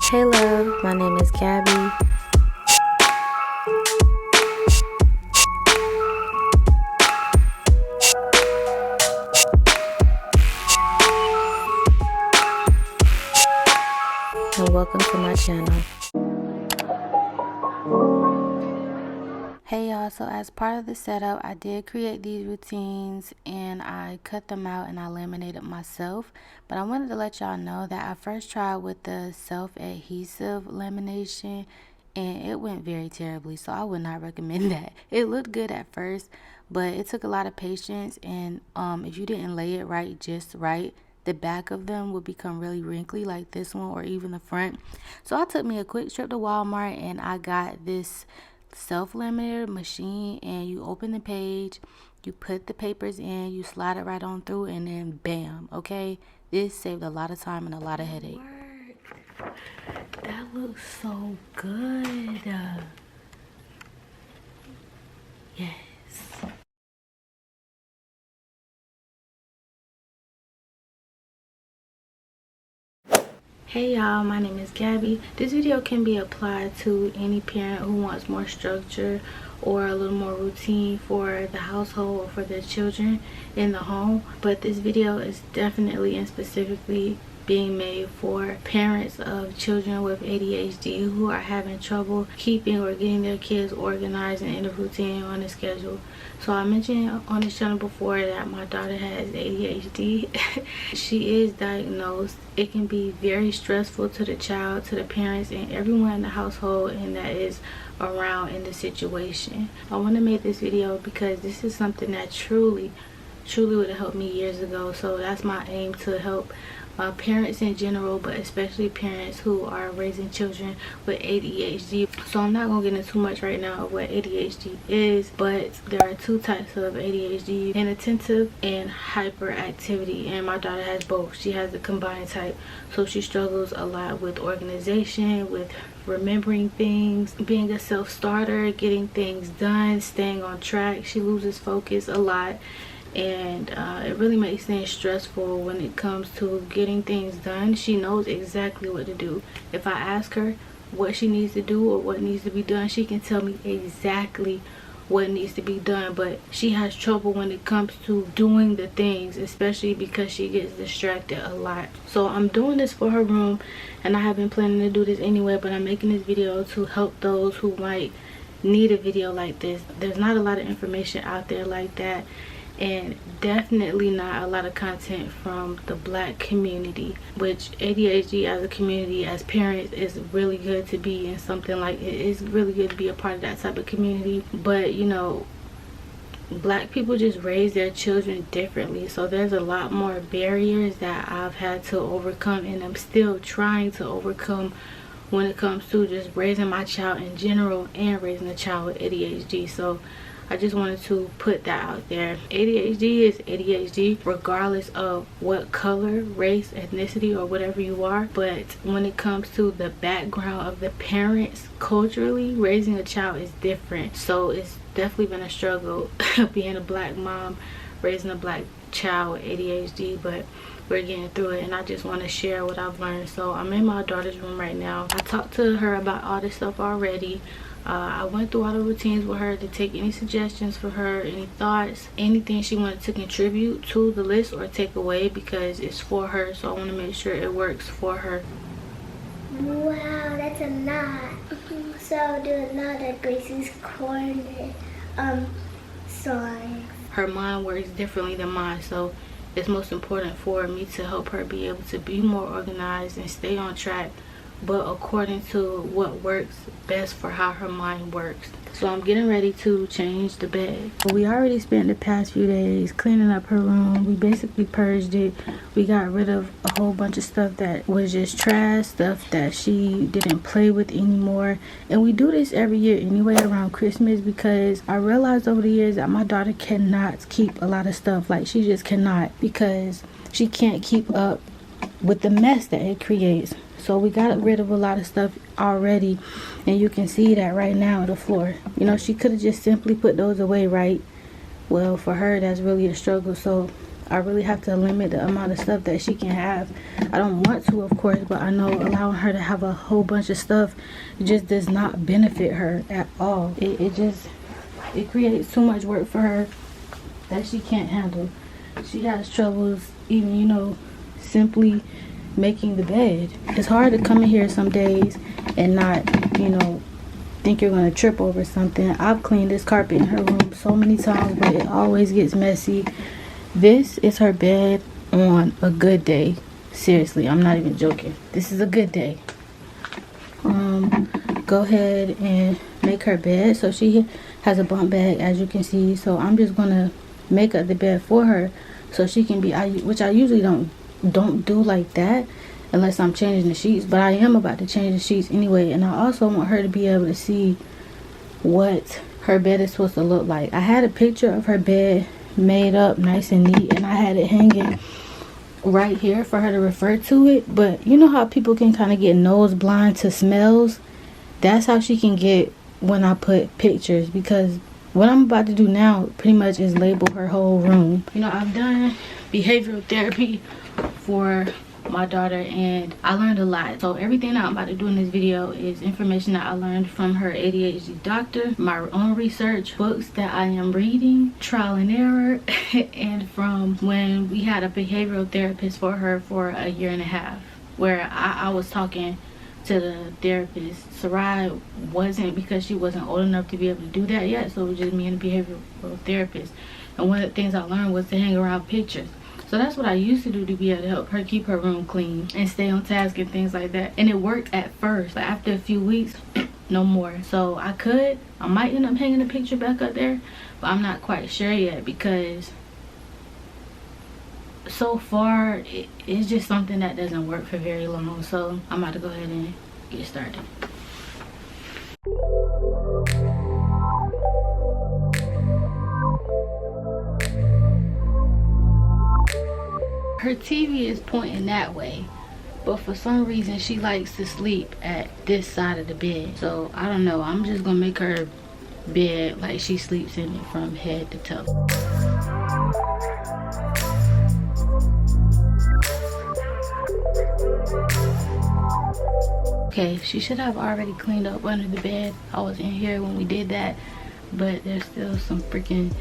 Hey love, my name is Gabby. And welcome to my channel. Hey y'all, so as part of the setup, I did create these routines and I cut them out and I laminated myself. But I wanted to let y'all know that I first tried with the self-adhesive lamination and it went very terribly, so I would not recommend that. It looked good at first, but it took a lot of patience, and if you didn't lay it right, just right, the back of them would become really wrinkly like this one, or even the front. So I took me a quick trip to Walmart and I got this self-laminator machine, and you open the page, you put the papers in, you slide it right on through, and then bam. Okay, this saved a lot of time and a lot of headache. That looks so good. Yes. Hey y'all, my name is Gabby. This video can be applied to any parent who wants more structure or a little more routine for the household or for their children in the home, but this video is definitely and specifically being made for parents of children with ADHD who are having trouble keeping or getting their kids organized and in a routine on a schedule. So I mentioned on this channel before that my daughter has ADHD. She is diagnosed. It can be very stressful to the child, to the parents, and everyone in the household and that is around in the situation. I want to make this video because this is something that truly would have helped me years ago. So that's my aim, to help parents in general, but especially parents who are raising children with ADHD. So I'm not gonna get into too much right now of what ADHD is, but there are two types of ADHD: inattentive and hyperactivity, and my daughter has both. She has the combined type, so she struggles a lot with organization, with remembering things, being a self-starter, getting things done, staying on track. She loses focus a lot, and it really makes things stressful when it comes to getting things done. She knows exactly what to do. If I ask her what she needs to do or what needs to be done, she can tell me exactly what needs to be done, but she has trouble when it comes to doing the things, especially because she gets distracted a lot. So I'm doing this for her room, and I have been planning to do this anyway, but I'm making this video to help those who might need a video like this. There's not a lot of information out there like that, and definitely not a lot of content from the Black community, which ADHD as a community, as parents, is really good to be in something like it. Is really good to be a part of that type of community. But you know, Black people just raise their children differently, so there's a lot more barriers that I've had to overcome, and I'm still trying to overcome when it comes to just raising my child in general and raising a child with ADHD. So I just wanted to put that out there. ADHD is ADHD regardless of what color, race, ethnicity, or whatever you are. But when it comes to the background of the parents, culturally, raising a child is different. So it's definitely been a struggle being a Black mom, raising a Black child with ADHD, but we're getting through it, and I just want to share what I've learned. So I'm in my daughter's room right now. I talked to her about all this stuff already. I went through all the routines with her to take any suggestions for her, any thoughts, anything she wanted to contribute to the list or take away, because it's for her. So I want to make sure it works for her. Wow, that's a knot. So do a knot at Gracie's corner. Sorry. Her mind works differently than mine, so it's most important for me to help her be able to be more organized and stay on track, but according to what works best for how her mind works. So I'm getting ready to change the bed. We already spent the past few days cleaning up her room. We basically purged it. We got rid of a whole bunch of stuff that was just trash, stuff that she didn't play with anymore. And we do this every year anyway around Christmas, because I realized over the years that my daughter cannot keep a lot of stuff. Like, she just cannot, because she can't keep up with the mess that it creates. So we got rid of a lot of stuff already, and you can see that right now on the floor. You know, she could have just simply put those away, right? Well, for her, that's really the struggle. So I really have to limit the amount of stuff that she can have. I don't want to, of course, but I know allowing her to have a whole bunch of stuff just does not benefit her at all. It creates too much work for her that she can't handle. She has troubles even, you know, simply making the bed. It's hard to come in here some days and not, you know, think you're gonna trip over something. I've cleaned this carpet in her room so many times, but it always gets messy. This is her bed on a good day. Seriously, I'm not even joking. This is a good day. Go ahead and make her bed. So she has a bunk bed, as you can see. So I'm just gonna make up the bed for her so she can be, which I usually don't do like that unless I'm changing the sheets, but I am about to change the sheets anyway. And I also want her to be able to see what her bed is supposed to look like. I had a picture of her bed made up nice and neat, and I had it hanging right here for her to refer to it. But you know how people can kind of get nose blind to smells? That's how she can get when I put pictures, because what I'm about to do now pretty much is label her whole room. You know, I've done behavioral therapy for my daughter and I learned a lot. So everything that I'm about to do in this video is information that I learned from her ADHD doctor, my own research, books that I am reading, trial and error, and from when we had a behavioral therapist for her for a year and a half, where I was talking to the therapist. Sarai wasn't, because she wasn't old enough to be able to do that yet, so it was just me and the behavioral therapist. And one of the things I learned was to hang around pictures. So that's what I used to do to be able to help her keep her room clean and stay on task and things like that. And it worked at first, but after a few weeks, no more. So I might end up hanging the picture back up there, but I'm not quite sure yet, because so far it's just something that doesn't work for very long. So I'm about to go ahead and get started. Her TV is pointing that way, but for some reason she likes to sleep at this side of the bed. So I don't know, I'm just gonna make her bed like she sleeps in it from head to toe. Okay, she should have already cleaned up under the bed. I was in here when we did that, but there's still some freaking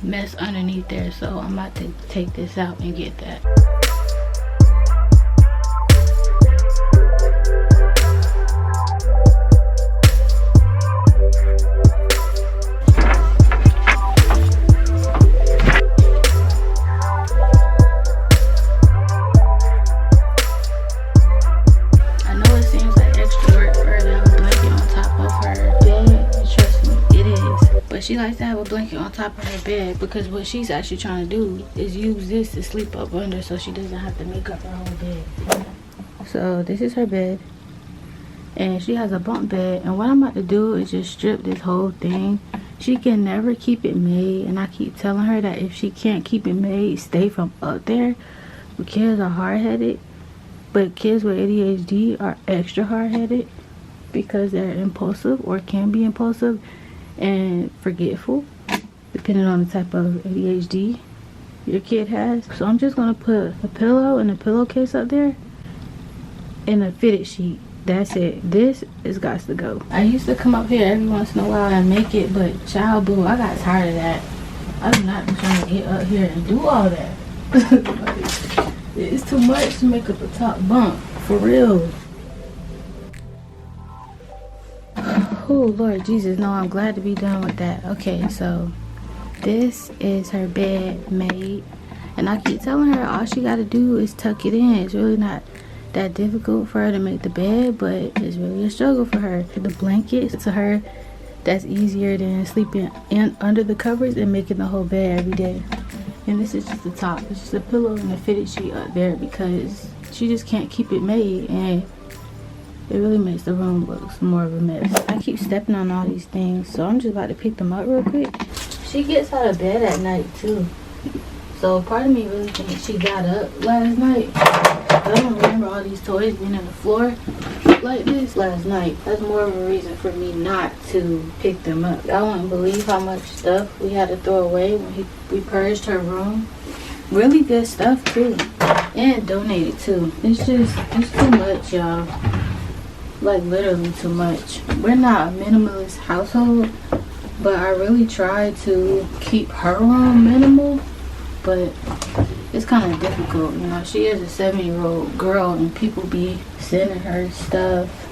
mess underneath there, so I'm about to take this out and get that. I know it seems like extra work for her to have a blanket on top of her bed, and trust me, it is. But she likes to have a blanket on top of her bed because what she's actually trying to do is use this to sleep up under so she doesn't have to make up her whole bed. So this is her bed, and she has a bunk bed, and what I'm about to do is just strip this whole thing. She can never keep it made, and I keep telling her that if she can't keep it made, stay from up there. But kids are hard-headed, but kids with ADHD are extra hard-headed because they're impulsive or can be impulsive and forgetful, depending on the type of ADHD your kid has. So I'm just gonna put a pillow and a pillowcase up there and a fitted sheet. That's it. This is got to go. I used to come up here every once in a while and make it, but child boo, I got tired of that. I do not be trying to get up here and do all that. Like, it's too much to make up a top bunk, for real. Oh Lord Jesus, no, I'm glad to be done with that. Okay, so this is her bed made, and I keep telling her all she got to do is tuck it in. It's really not that difficult for her to make the bed, but it's really a struggle for her. The blanket, to her, that's easier than sleeping in under the covers and making the whole bed every day. And this is just the top. It's just a pillow and a fitted sheet up there because she just can't keep it made, and it really makes the room look more of a mess. I keep stepping on all these things, so I'm just about to pick them up real quick. She gets out of bed at night too, so part of me really thinks she got up last night. I don't remember all these toys being on the floor like this last night. That's more of a reason for me not to pick them up. I wouldn't believe how much stuff we had to throw away when we purged her room. really good stuff too, and donated too. It's too much, y'all. Like literally too much. We're not a minimalist household, but I really try to keep her room minimal, but it's kind of difficult, you know. She is a 7-year-old girl and people be sending her stuff.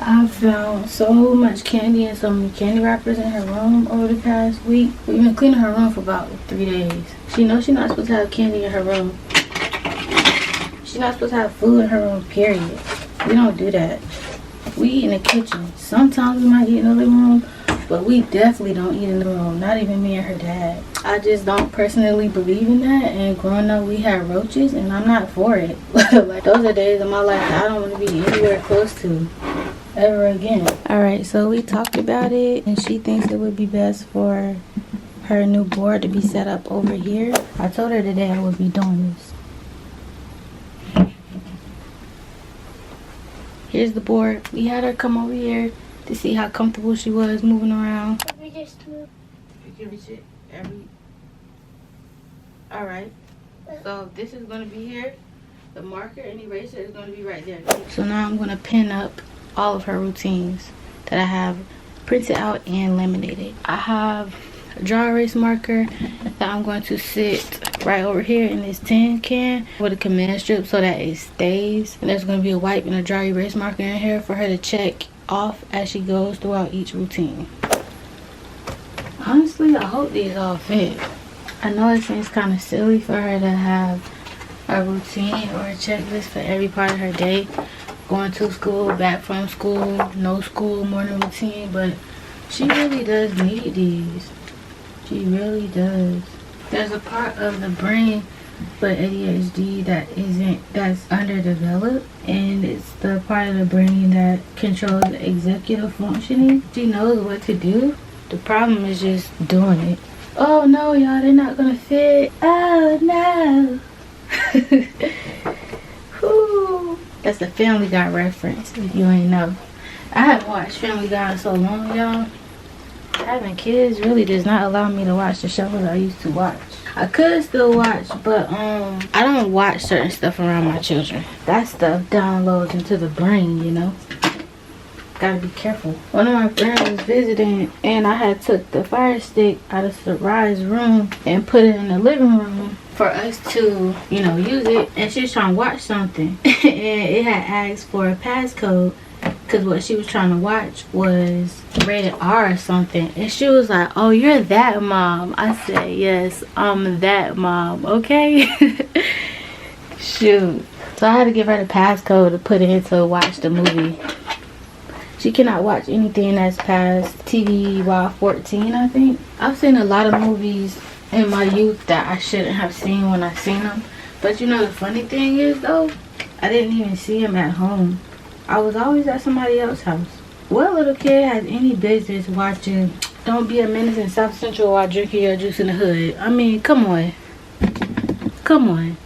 I found so much candy and so many candy wrappers in her room over the past week. We've been cleaning her room for about 3 days. She knows she's not supposed to have candy in her room. She's not supposed to have food in her room, period. We don't do that. We eat in the kitchen. Sometimes we might eat in the living room, but we definitely don't eat in the room. Not even me and her dad. I just don't personally believe in that, and growing up we had roaches and I'm not for it. Like, those are days of my life that I don't want to be anywhere close to ever again. Alright, so we talked about it and she thinks it would be best for her new board to be set up over here. I told her today I would be doing this. Here's the board. We had her come over here to see how comfortable she was moving around. We just moved. You can reach it Alright. So this is going to be here. The marker and eraser is going to be right there. So now I'm going to pin up all of her routines that I have printed out and laminated. I have a dry erase marker that I'm going to sit right over here in this tin can with a command strip so that it stays. And there's going to be a wipe and a dry erase marker in here for her to check off as she goes throughout each routine. Honestly, I hope these all fit. I know it seems kind of silly for her to have a routine or a checklist for every part of her day. Going to school, back from school, no school, morning routine, but she really does need these. She really does. There's a part of the brain for ADHD that's underdeveloped, and it's the part of the brain that controls executive functioning. She knows what to do. The problem is just doing it. Oh no, y'all, they're not gonna fit. Oh no. Whew. That's a Family Guy reference, if you ain't know. I haven't watched Family Guy in so long, y'all. Having kids really does not allow me to watch the shows I used to watch. I could still watch, but I don't watch certain stuff around my children. That stuff downloads into the brain, you know. Gotta be careful. One of my friends was visiting and I had took the Fire Stick out of Sarai's room and put it in the living room for us to, you know, use it. And she was trying to watch something and it had asked for a passcode because what she was trying to watch was rated R or something. And she was like, oh, you're that mom. I said, yes, I'm that mom, okay? Shoot. So I had to give her the passcode to put in to watch the movie. She cannot watch anything that's past TVY 14, I think. I've seen a lot of movies in my youth that I shouldn't have seen when I seen them. But you know the funny thing is though, I didn't even see them at home. I was always at somebody else's house. What little kid has any business watching Don't Be a Menace in South Central while drinking your juice in the hood? I mean, come on. Come on.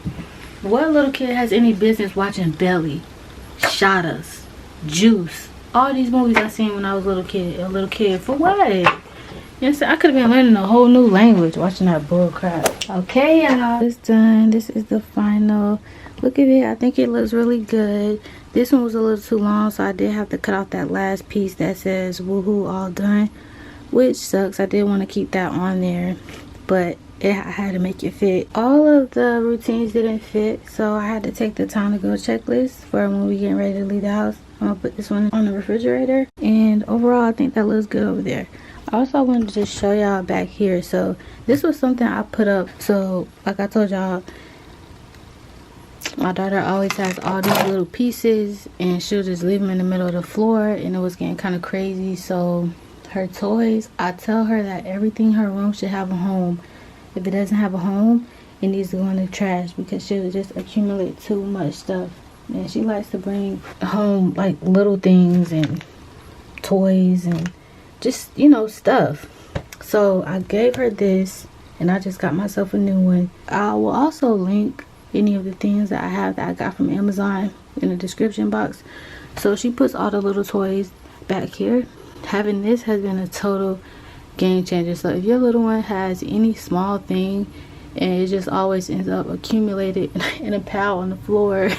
What little kid has any business watching Belly, Shot Us, Juice? All these movies I seen when I was a little kid. For what? Yes, I could have been learning a whole new language watching that bull crap. Okay, y'all. It's done. This is the final look at it. I think it looks really good. This one was a little too long, so I did have to cut off that last piece that says woohoo all done, which sucks. I did want to keep that on there, but I had to make it fit. All of the routines didn't fit, so I had to take the time to go checklist for when we getting ready to leave the house. I'm gonna put this one on the refrigerator, and overall I think that looks good over there. I also wanted to just show y'all back here. So this was something I put up. So like I told y'all, my daughter always has all these little pieces and she'll just leave them in the middle of the floor, and it was getting kind of crazy. So her toys, I tell her that everything in her room should have a home. If it doesn't have a home, it needs to go in the trash because she'll just accumulate too much stuff. And she likes to bring home like little things and toys and just, you know, stuff. So I gave her this and I just got myself a new one. I will also link any of the things that I have that I got from Amazon in the description box. So she puts all the little toys back here. Having this has been a total game changer. So if your little one has any small thing and it just always ends up accumulated in a pile on the floor,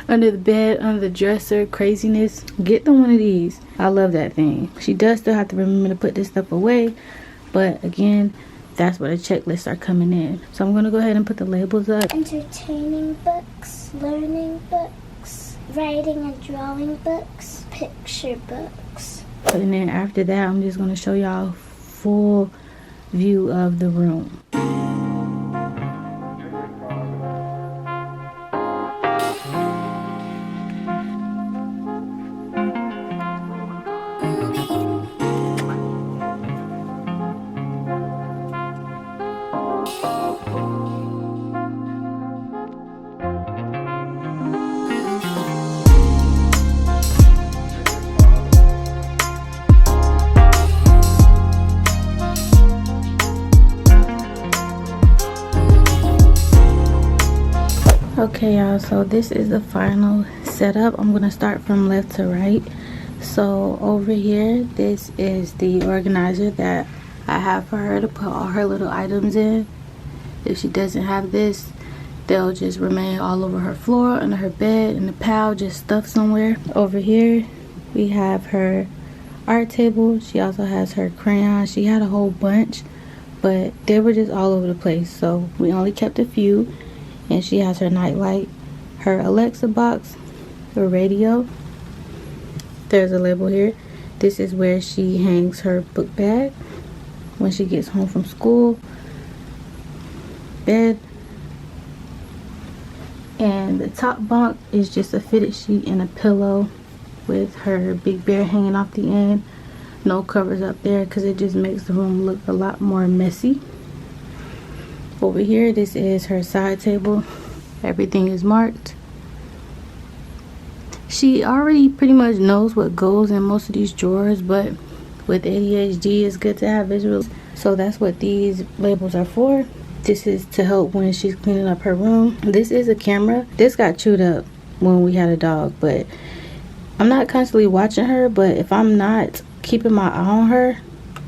under the bed, under the dresser. Craziness. Get them one of these. I love that thing. She does still have to remember to put this stuff away, but again, that's where the checklists are coming in. So I'm gonna go ahead and put the labels up. Entertaining books, learning books, writing and drawing books, picture books. And then after that, I'm just gonna show y'all full view of the room. Okay y'all, so this is the final setup. I'm gonna start from left to right. So over here, this is the organizer that I have for her to put all her little items in. If she doesn't have this, they'll just remain all over her floor, under her bed, in the pile, just stuffed somewhere. Over here we have her art table. She also has her crayons. She had a whole bunch, but they were just all over the place, so we only kept a few. And she has her nightlight, her Alexa box, her radio. There's a label here. This is where she hangs her book bag when she gets home from school. Bed. And the top bunk is just a fitted sheet and a pillow with her big bear hanging off the end. No covers up there because it just makes the room look a lot more messy. Over here, this is her side table. Everything is marked. She already pretty much knows what goes in most of these drawers, but with ADHD, it's good to have visuals. So that's what these labels are for. This is to help when she's cleaning up her room. This is a camera. This got chewed up when we had a dog, but I'm not constantly watching her, but if I'm not keeping my eye on her,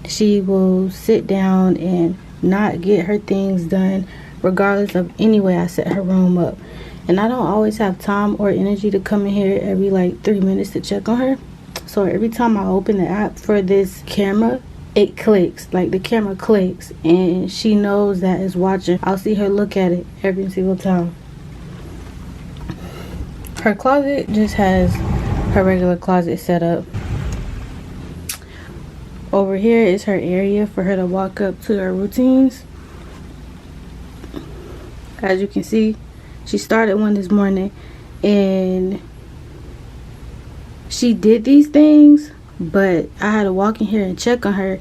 she will sit down and not get her things done regardless of any way I set her room up. And I don't always have time or energy to come in here every like 3 minutes to check on her. So every time I open the app for this camera, it clicks, like the camera clicks, and she knows that it's watching. I'll see her look at it every single time. Her closet just has her regular closet set up. Over here is her area for her to walk up to her routines. As you can see, she started one this morning and she did these things, but I had to walk in here and check on her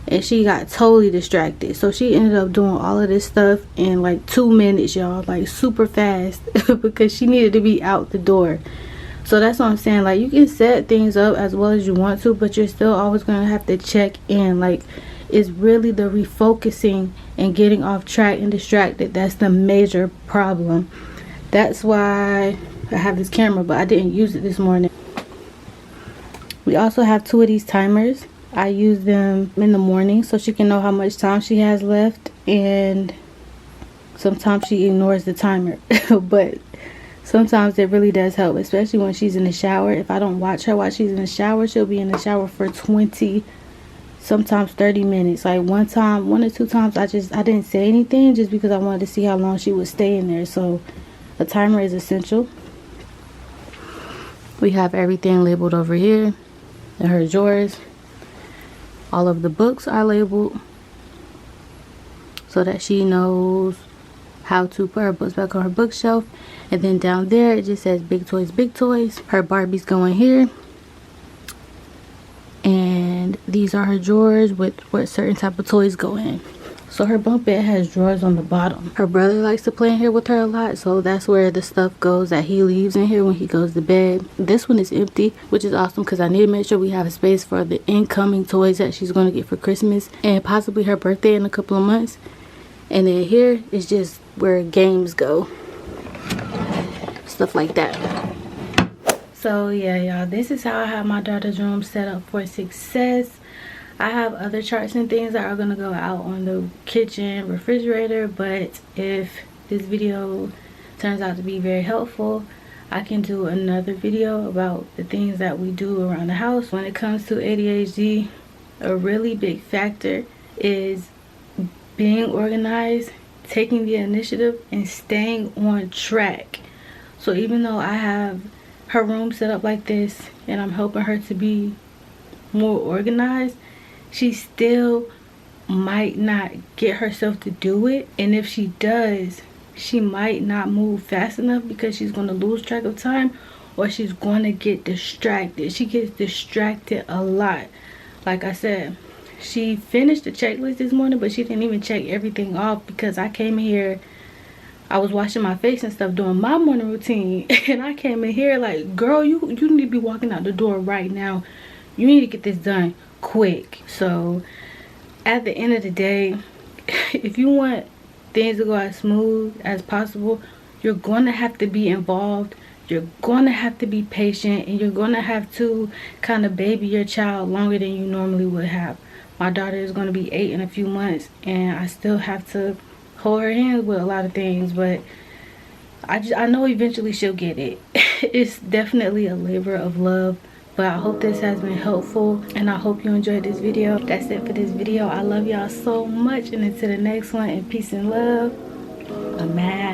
and she got totally distracted. So she ended up doing all of this stuff in like 2 minutes, y'all, like super fast because she needed to be out the door. So that's what I'm saying, like you can set things up as well as you want to, but you're still always going to have to check in. Like it's really the refocusing and getting off track and distracted that's the major problem. That's why I have this camera, but I didn't use it this morning. We also have 2 of these timers. I use them in the morning so she can know how much time she has left, and sometimes she ignores the timer but sometimes it really does help, especially when she's in the shower. If I don't watch her while she's in the shower, she'll be in the shower for 20, sometimes 30 minutes. Like one or two times, I didn't say anything just because I wanted to see how long she would stay in there. So a timer is essential. We have everything labeled over here in her drawers. All of the books are labeled so that she knows how to put her books back on her bookshelf. And then down there it just says big toys, big toys. Her Barbies go in here, and these are her drawers with what certain type of toys go in. So her bunk bed has drawers on the bottom. Her brother likes to play in here with her a lot, so that's where the stuff goes that he leaves in here when he goes to bed. This one is empty, which is awesome because I need to make sure we have a space for the incoming toys that she's going to get for Christmas and possibly her birthday in a couple of months. And then here is just where games go, stuff like that. So yeah, y'all, this is how I have my daughter's room set up for success. I have other charts and things that are going to go out on the kitchen refrigerator, but if this video turns out to be very helpful, I can do another video about the things that we do around the house. When it comes to ADHD, a really big factor is being organized, taking the initiative, and staying on track. So even though I have her room set up like this and I'm helping her to be more organized, she still might not get herself to do it. And if she does, she might not move fast enough because she's going to lose track of time, or she's going to get distracted. She gets distracted a lot. Like I said, she finished the checklist this morning, but she didn't even check everything off because I came in here, I was washing my face and stuff, doing my morning routine, and I came in here like, girl, you need to be walking out the door right now. You need to get this done quick. So at the end of the day, if you want things to go as smooth as possible, you're going to have to be involved, you're going to have to be patient, and you're going to have to kind of baby your child longer than you normally would have. My daughter is going to be 8 in a few months, and I still have to hold her hands with a lot of things, but I know eventually she'll get it. It's definitely a labor of love. But I hope this has been helpful, and I hope you enjoyed this video. That's it for this video. I love y'all so much, and until the next one, and peace and love. I'm mad.